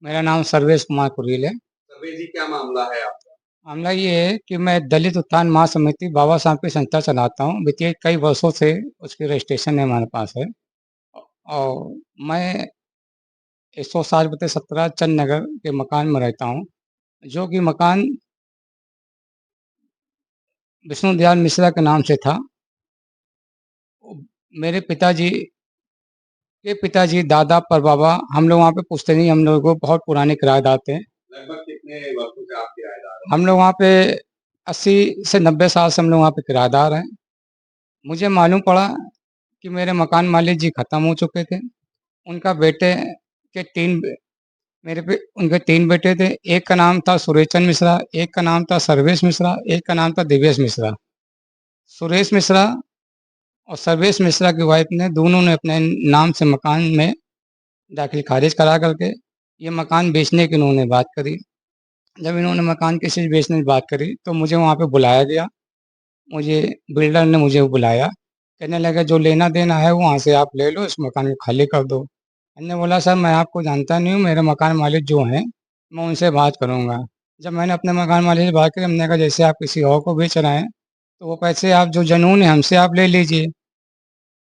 मेरा नाम सर्वेश कुमार कुरील है। सर्वेश जी, क्या मामला है आपका? मामला ये है कि मैं दलित उत्थान महासमिति बाबा साहब की संस्था चलाता हूँ। बीते कई वर्षों से उसकी रजिस्ट्रेशन है हमारे पास है। और मैं 107/17 चंद नगर के मकान में रहता हूँ, जो कि मकान विष्णु दयाल मिश्रा के नाम से था। मेरे पिताजी के पिताजी, दादा पर बाबा, हम लोग वहाँ पे पुश्तैनी, हम लोग को बहुत पुराने किराएदार थे। लगभग कितने वर्षों से आप किराएदार हैं? हम लोग वहाँ पे 80 से 90 साल से हम लोग वहाँ पे किराएदार हैं। मुझे मालूम पड़ा कि मेरे मकान मालिक जी ख़त्म हो चुके थे। उनका बेटे के 3 मेरे पे उनके 3 बेटे थे। एक का नाम था सुरेशचंद मिश्रा, एक का नाम था सर्वेश मिश्रा, एक का नाम था दिव्येश मिश्रा। सुरेश मिश्रा और सर्वेश मिश्रा की वाइफ ने, दोनों ने अपने नाम से मकान में दाखिल खारिज करा करके ये मकान बेचने की इन्होंने बात करी। जब इन्होंने मकान किसी से बेचने की बात करी तो मुझे वहाँ पे बुलाया गया। मुझे बिल्डर ने मुझे बुलाया, कहने लगा जो लेना देना है वो वहाँ से आप ले लो, इस मकान को खाली कर दो। मैंने बोला सर मैं आपको जानता नहीं हूँ, मेरे मकान मालिक जो हैं मैं उनसे बात करूँगा। जब मैंने अपने मकान मालिक से बात की, हमने कहा जैसे आप किसी और को बेच रहे हैं तो वो पैसे आप जो जनून है हमसे आप ले लीजिए,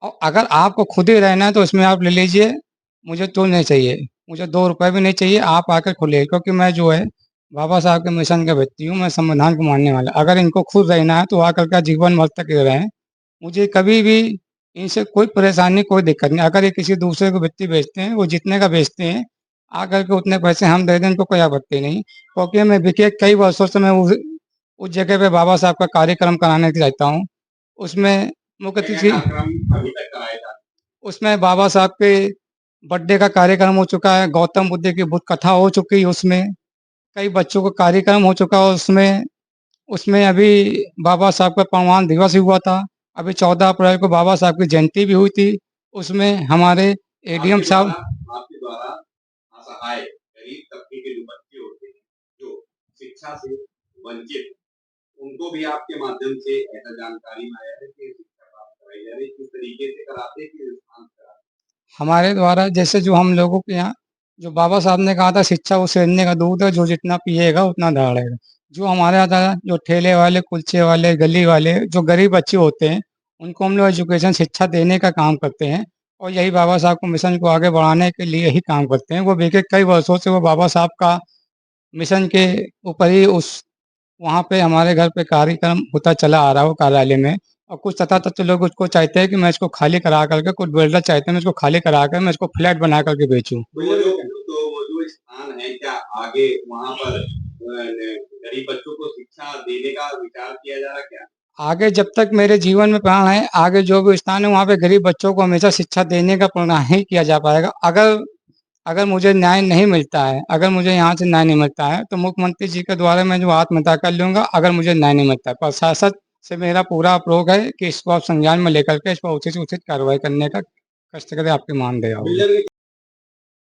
और अगर आपको खुद ही रहना है तो इसमें आप ले लीजिए, मुझे तो नहीं चाहिए, मुझे 2 रुपए भी नहीं चाहिए, आप आकर खुले, क्योंकि मैं जो है बाबा साहब के मिशन का व्यक्ति हूँ, मैं संविधान को मानने वाला। अगर इनको खुद रहना है तो आकर का जीवन भर तक रहें, मुझे कभी भी इनसे कोई परेशानी, कोई दिक्कत नहीं। अगर ये किसी दूसरे को व्यक्ति बेचते हैं, वो जितने का बेचते हैं आकर के उतने पैसे हम दे दें, इनको कोई आपत्ति नहीं। क्योंकि मैं देखिए कई वर्षों से मैं उस जगह पे बाबा साहब का कार्यक्रम कराने चाहता हूँ। उसमें मुख्य क्या-क्या अतिथि, कार्यक्रम अभी तक कराए जा उसमें बाबा साहब के बर्थडे का कार्यक्रम हो चुका है, गौतम बुद्ध की बुद्ध कथा हो चुकी है उसमें, कई बच्चों का कार्यक्रम हो चुका है उसमें। उसमें अभी बाबा साहब का परमाण दिवस ही हुआ था। अभी 14 अप्रैल को बाबा साहब की जयंती भी हुई थी। उसमें हमारे एडीएम साहब, आपके द्वारा असहाय गरीब तबके के जो बच्चे होते हैं, जो शिक्षा से वंचित, उनको भी आपके माध्यम से ऐसा जानकारी में आया है कि शिक्षा प्राप्त कराई जा रही है। किस तरीके से कराते हैं, किस स्थान से कराते हमारे द्वारा जैसे जो हम लोगों के यहाँ, जो बाबा साहब ने कहा था शिक्षा वो शेरनी का दूध है, जो जितना पिएगा उतना दहाड़ेगा। जो हमारे यहाँ था, जो ठेले वाले, कुलचे वाले, गली वाले, जो गरीब बच्चे होते हैं उनको हम लोग एजुकेशन शिक्षा देने का काम करते हैं, और यही बाबा साहब को मिशन को आगे बढ़ाने के लिए ही काम करते हैं। वो बीते कई वर्षों से वो बाबा साहब का मिशन के ऊपर ही उस वहाँ पे हमारे घर पे कार्यक्रम होता चला आ रहा है वो कार्यालय में। और कुछ तथाकथित लोग उसको चाहते हैं कि मैं इसको खाली करा करके, कुछ बिल्डर चाहते हैं मैं इसको खाली करा कर मैं इसको फ्लैट बना करके बेचूं। वो जो स्थान है, क्या आगे वहाँ पर गरीब बच्चों को शिक्षा देने का विचार किया जा रहा है क्या? आगे जब तक मेरे जीवन में प्राण है, आगे जो भी स्थान है वहाँ पे गरीब बच्चों को हमेशा शिक्षा देने का प्रयास ही किया जा पाएगा। अगर अगर मुझे न्याय नहीं मिलता है, अगर मुझे यहाँ से न्याय नहीं मिलता है तो मुख्यमंत्री जी के द्वारा मैं जो आत्महत्या कर लूँगा, अगर मुझे न्याय नहीं मिलता है। प्रशासन से मेरा पूरा अप्रोच है कि इसको आप संज्ञान में लेकर के इस पर उचित उचित कार्रवाई करने का कष्ट करें, आपकी मानदेय होगी।